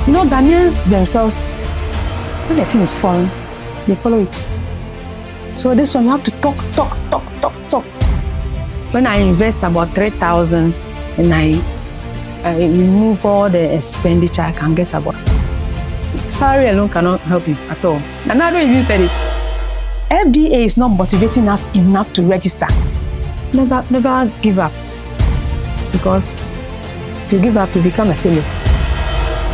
You know, Ghanaians themselves, when the thing is foreign, they follow it. So this one, you have to talk. When I invest about 3,000 and I remove all the expenditure I can get about, salary alone cannot help you at all. And I don't even said it. FDA is not motivating us enough to register. Never give up. Because if you give up, you become a failure.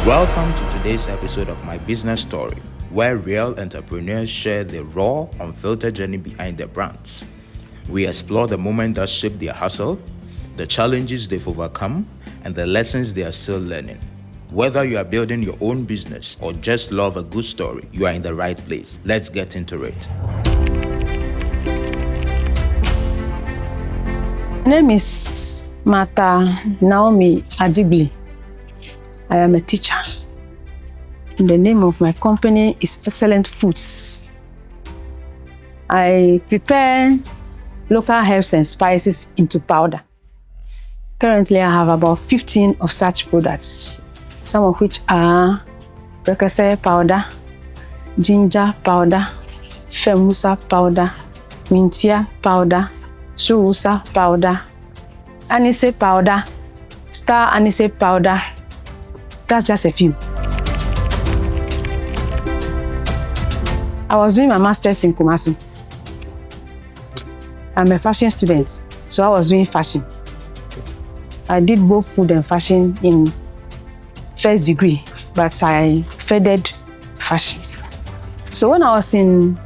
Welcome to today's episode of My Business Story, where real entrepreneurs share the raw, unfiltered journey behind their brands. We explore the moment that shaped their hustle, the challenges they've overcome, and the lessons they are still learning. Whether you are building your own business or just love a good story, you are in the right place. Let's get into it. My name is Martha Naomi Adigli. I am a teacher. And the name of my company is Excellent Foods. I prepare local herbs and spices into powder. Currently, I have about 15 of such products, some of which are precursor powder, ginger powder, femusa powder, mintia powder, surusa powder, anise powder, star anise powder. That's just a few. I was doing my master's in Kumasi. I'm a fashion student, so I was doing fashion. I did both food and fashion in first degree, but I furthered fashion. So when I was in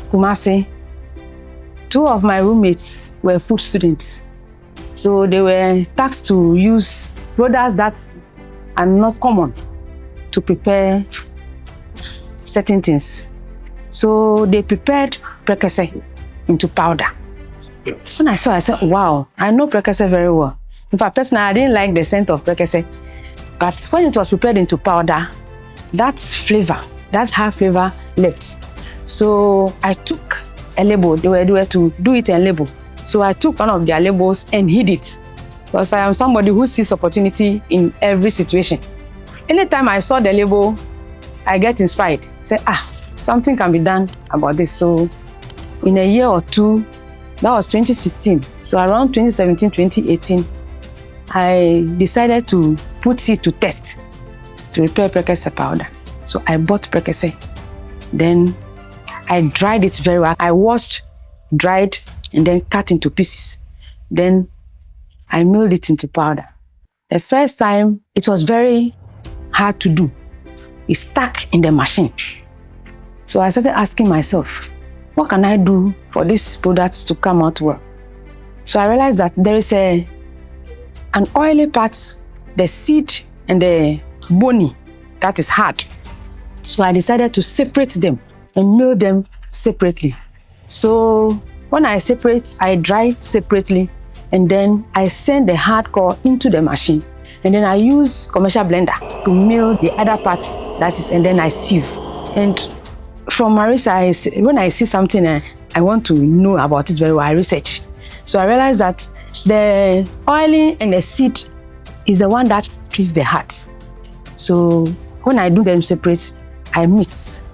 Kumasi, two of my roommates were food students. So they were tasked to use products that are not common to prepare certain things. So they prepared precursor into powder. When I saw it, I said, wow, I know precursor very well. In fact, personally, I didn't like the scent of precursor. But when it was prepared into powder, that flavor, that hard flavor left. So I took a label. They were to do it and label. So I took one of their labels and hid it. Because I am somebody who sees opportunity in every situation. Anytime I saw the label, I get inspired. Say, something can be done about this. So in a year or two, that was 2016. So around 2017, 2018, I decided to put it to test to prepare precursor powder. So I bought precursor. Then I dried it very well. I washed, dried, and then cut into pieces. Then I milled it into powder. The first time, it was very hard to do. It stuck in the machine. So I started asking myself, what can I do for these products to come out well? So I realized that there is an oily part, the seed and the bony, that is hard. So I decided to separate them and mill them separately. So when I separate, I dry separately, and then I send the hard core into the machine. And then I use commercial blender to mill the other parts, that is, and then I sieve. And from my research, when I see something I want to know about it very well, I research. So I realized that the oiling and the seed is the one that treats the heart. So when I do them separate, I mix,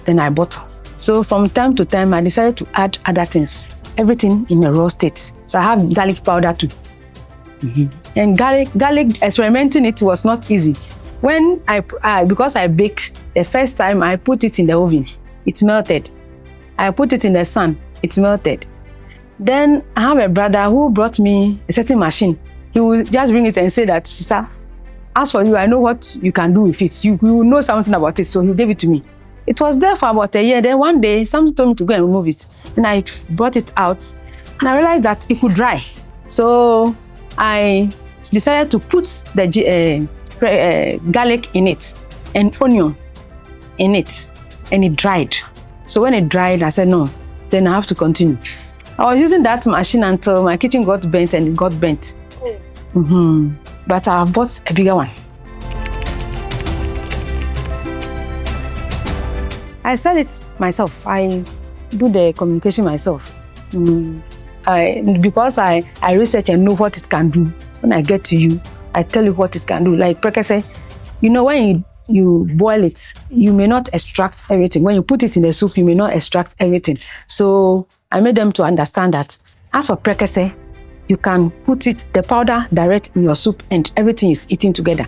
then I bottle. So from time to time, I decided to add other things, everything in a raw state. So I have garlic powder too. And garlic experimenting it was not easy. When because I bake, the first time I put it in the oven, it melted. I put it in the sun, it melted. Then I have a brother who brought me a certain machine. He will just bring it and say that, sister, as for you, I know what you can do with it. You will know something about it, so he gave it to me. It was there for about a year. Then one day, someone told me to go and remove it. Then I brought it out, and I realized that it could dry. So I decided to put the garlic in it and onion in it, and it dried. So when it dried, I said, no, then I have to continue. I was using that machine until my kitchen got bent, and it got bent. But I bought a bigger one. I sell it myself. I do the communication myself. Because I research and know what it can do. When I get to you, I tell you what it can do. Like precursor, You know, when you boil it, you may not extract everything. When you put it in the soup, you may not extract everything. So I made them to understand that as for prekese, you can put it, the powder, direct in your soup and everything is eaten together.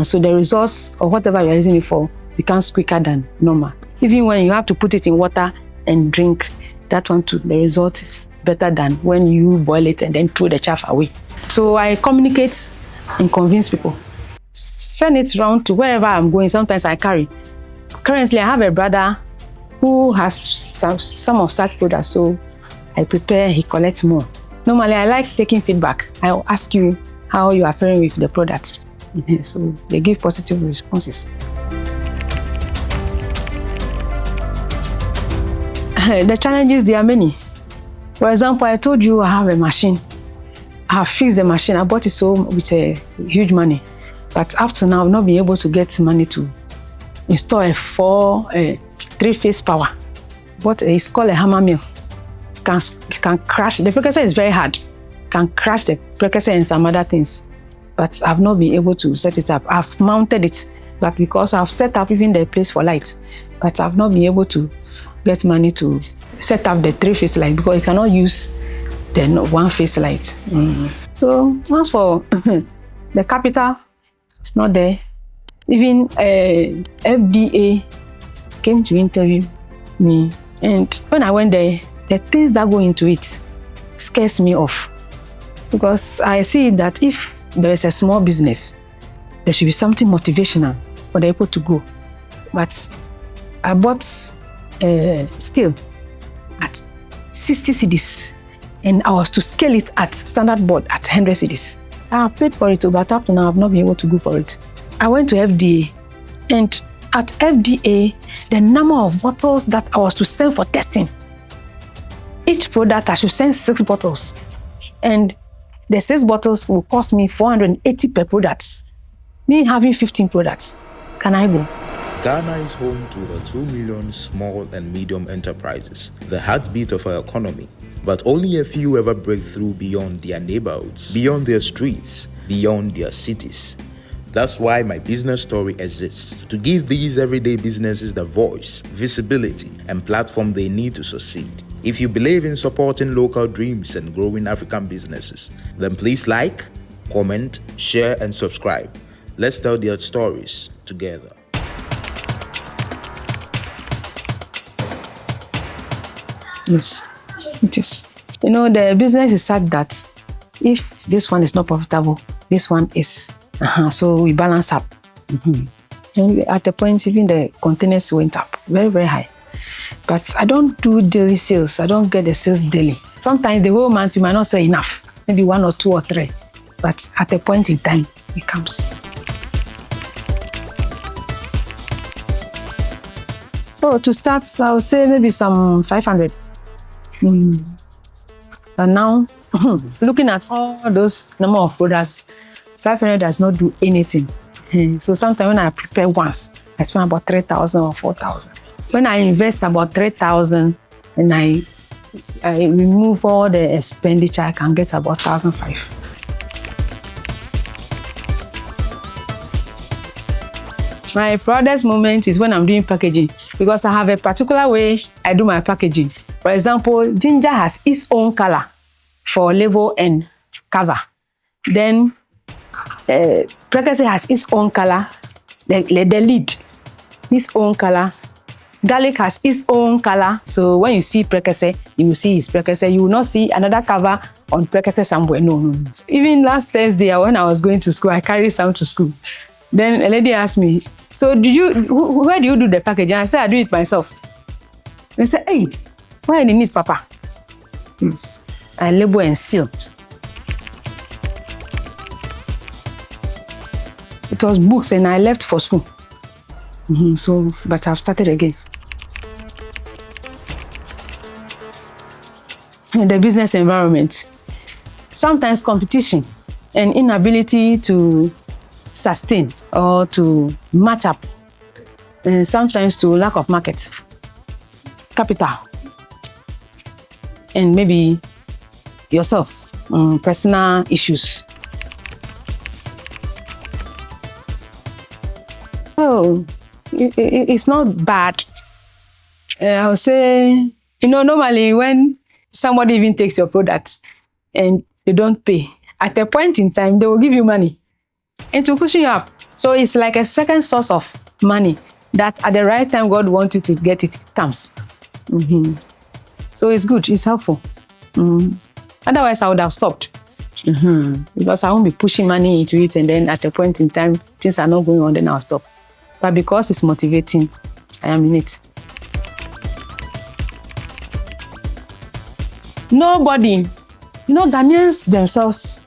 So the results of whatever you're using it for becomes quicker than normal. Even when you have to put it in water and drink, that one too, the result is better than when you boil it and then throw the chaff away. So I communicate and convince people. Send it around to wherever I'm going. Sometimes I carry. Currently, I have a brother who has some of such products, so I prepare, he collects more. Normally, I like taking feedback. I'll ask you how you are faring with the product. So they give positive responses. The challenges, there are many. For example, I told you I have a machine. I have fixed the machine. I bought it with a huge money. But up to now, I've not been able to get money to install a 3-phase power. But it's called a hammer mill. Can crash. The prekese is very hard. Can crash the prekese and some other things. But I've not been able to set it up. I've mounted it, but because I've set up even the place for light, but I've not been able to get money to set up the 3-phase light because it cannot use the 1-phase light. So as for the capital, it's not there. Even FDA came to interview me, and when I went there, the things that go into it scares me off because I see that if there is a small business, there should be something motivational for the people to go. But I bought a scale at 60 cedis, and I was to scale it at standard board at 100 cedis. I have paid for it, but up to now I've not been able to go for it. I went to FDA, and at FDA, the number of bottles that I was to send for testing, each product I should send 6 bottles, and the 6 bottles will cost me 480 per product. Me having 15 products, can I go? Ghana is home to the 2 million small and medium enterprises, the heartbeat of our economy. But only a few ever break through beyond their neighborhoods, beyond their streets, beyond their cities. That's why my business story exists, to give these everyday businesses the voice, visibility, and platform they need to succeed. If you believe in supporting local dreams and growing African businesses, then please like, comment, share, and subscribe. Let's tell their stories together. Yes, it is. You know, the business is such that if this one is not profitable, this one is. So we balance up. And at a point, even the containers went up very, very high. But I don't do daily sales. I don't get the sales daily. Sometimes the whole month you might not sell enough, maybe 1 or 2 or 3. But at a point in time, it comes. So to start, I would say maybe some 500. And now, looking at all those number of products, 500 does not do anything. So sometimes when I prepare once, I spend about 3,000 or 4,000. When I invest about 3,000 and I remove all the expenditure, I can get about 1,500. My proudest moment is when I'm doing packaging because I have a particular way I do my packaging. For example, ginger has its own color for label and cover. Then prekese has its own color, the lid, its own color. Garlic has its own color. So when you see prekese, you will see its prekese. You will not see another cover on prekese somewhere. No. Even last Thursday, when I was going to school, I carried some to school. Then a lady asked me, so where do you do the packaging? I said, I do it myself. They said, hey, why do you need Papa? Yes. I label and seal. It was books and I left for school. But I've started again. In the business environment, sometimes competition and inability to sustain or to match up, and sometimes to lack of market, capital, and maybe yourself, personal issues. Oh, it's not bad. I would say, normally when somebody even takes your product and they don't pay, at a point in time, they will give you money and to cushion you up. So it's like a second source of money that at the right time God wants you to get it, it comes. So it's good, it's helpful. Otherwise, I would have stopped. Because I won't be pushing money into it, and then at a point in time, things are not going on, then I'll stop. But because it's motivating, I am in it. Nobody, Ghanaians themselves,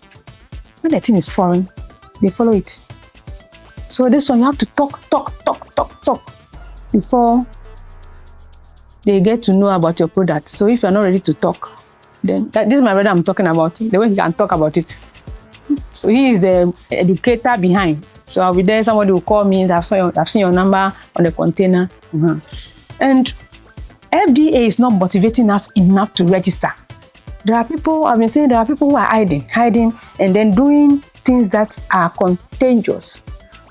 when the thing is foreign, they follow it. So this one, you have to talk before they get to know about your product. So if you're not ready to talk, then this is my brother I'm talking about, the way he can talk about it. So he is the educator behind. So I'll be there, somebody will call me, I've seen your number on the container. And FDA is not motivating us enough to register. There are people, I've been saying there are people who are hiding and then doing things that are contagious.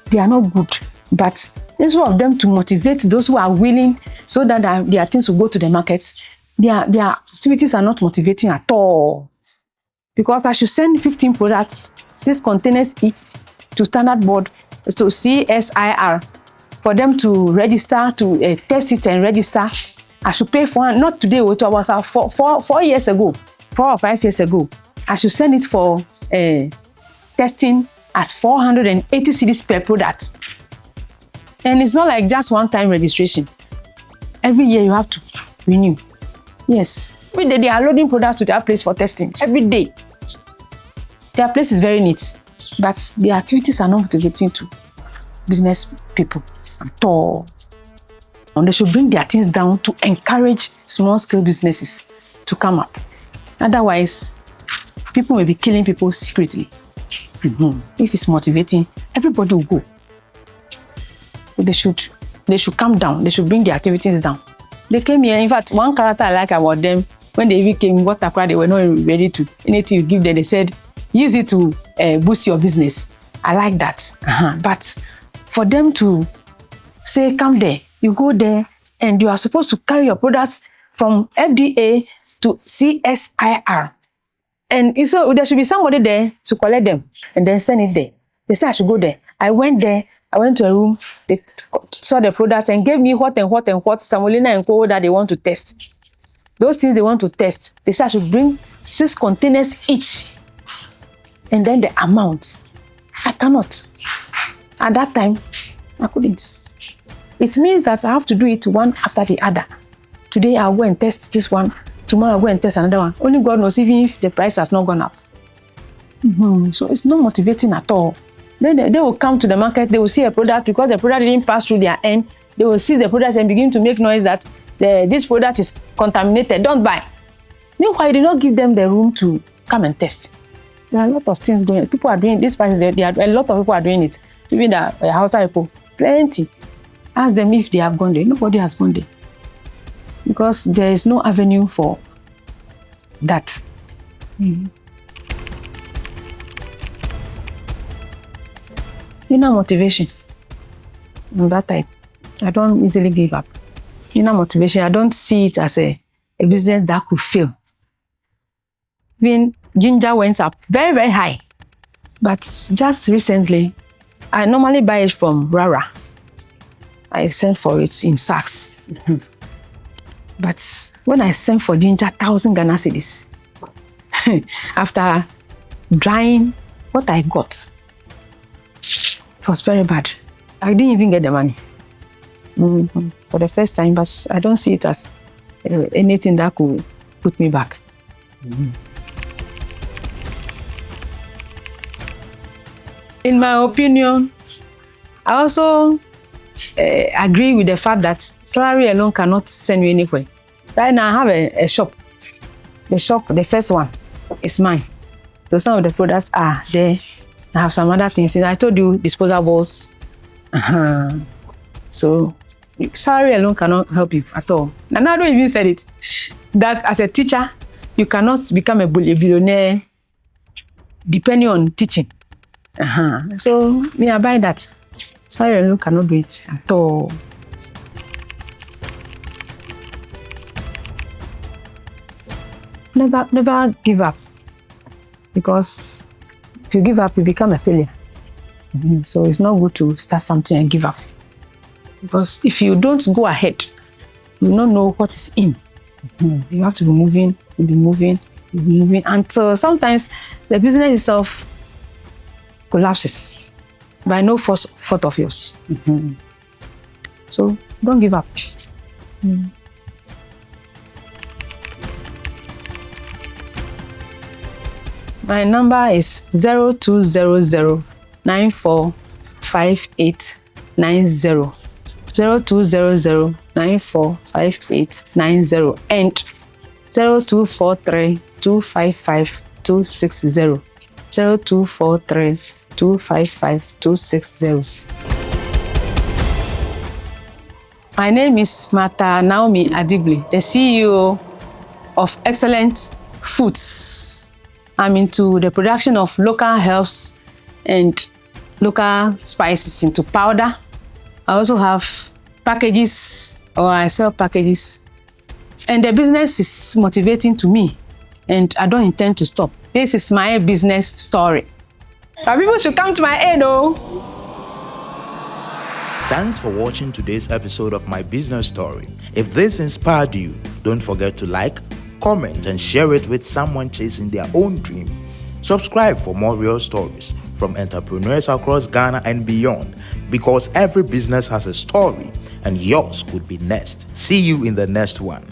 They are not good. But instead of them to motivate those who are willing so that their things will go to the markets, their activities are not motivating at all. Because I should send 15 products, 6 containers each to Standard Board, to CSIR, for them to register, to test it and register. I should pay for it, not today, it was 4 years ago, 4 or 5 years ago. I should send it for testing at 480 cedis per product. And it's not like just one-time registration. Every year you have to renew. Yes. Every day they are loading products to their place for testing. Every day. Their place is very neat, but the activities are not motivating to business people at all. And they should bring their things down to encourage small-scale businesses to come up. Otherwise, people may be killing people secretly. If it's motivating, everybody will go. But they should calm down. They should bring their activities down. They came here. In fact, one character I like about them, when they even came, they were not ready to anything you give them. They said, use it to boost your business. I like that. But for them to say, come there, you go there, and you are supposed to carry your products from FDA to CSIR. And so there should be somebody there to collect them and then send it there. They said I should go there. I went there. I went to a room. They saw the products and gave me what semolina and co that they want to test. Those things they want to test. They said I should bring 6 containers each. And then the amounts. I cannot. At that time, I couldn't. It means that I have to do it one after the other. Today I'll go and test this one. Tomorrow I'll go and test another one. Only God knows, even if the price has not gone up. So it's not motivating at all. Then they will come to the market, they will see a product, because the product didn't pass through their end, they will see the product and begin to make noise that this product is contaminated, don't buy. Meanwhile, you did not give them the room to come and test. There are a lot of things going on. People are doing this, a lot of people are doing it. Even the outside people, plenty. Ask them if they have gone there. Nobody has gone there. Because there is no avenue for that. Inner motivation. On that type, I don't easily give up. Inner motivation, I don't see it as a business that could fail. When ginger went up very, very high, but just recently, I normally buy it from Rara. I send for it in sacks. But when I sent for ginger, 1,000 Ghana cedis, after drying what I got, it was very bad. I didn't even get the money for the first time, but I don't see it as anything that could put me back. In my opinion, I also agree with the fact that salary alone cannot send you anywhere. Right now, I have a shop. The shop, the first one, is mine. So some of the products are there. I have some other things. I told you, disposables. So salary alone cannot help you at all. And I don't even said it. That as a teacher, you cannot become a billionaire depending on teaching. So me, I buy that. Salary alone cannot do it at all. Never give up, because if you give up, you become a failure. So it's not good to start something and give up, because if you don't go ahead, you will not know what is in. You have to be moving, until sometimes the business itself collapses by no fault of yours. So don't give up. My number is 0200945890. 0200945890 and 0243255260. 0243255260. My name is Martha Naomi Adigbe, the CEO of Excellent Foods. I'm into the production of local herbs and local spices into powder. I also have packages, or I sell packages. And the business is motivating to me, and I don't intend to stop. This is my business story. But people should come to my aid, though. Thanks for watching today's episode of My Business Story. If this inspired you, don't forget to like, comment, and share it with someone chasing their own dream. Subscribe for more real stories from entrepreneurs across Ghana and beyond, because every business has a story and yours could be next. See you in the next one.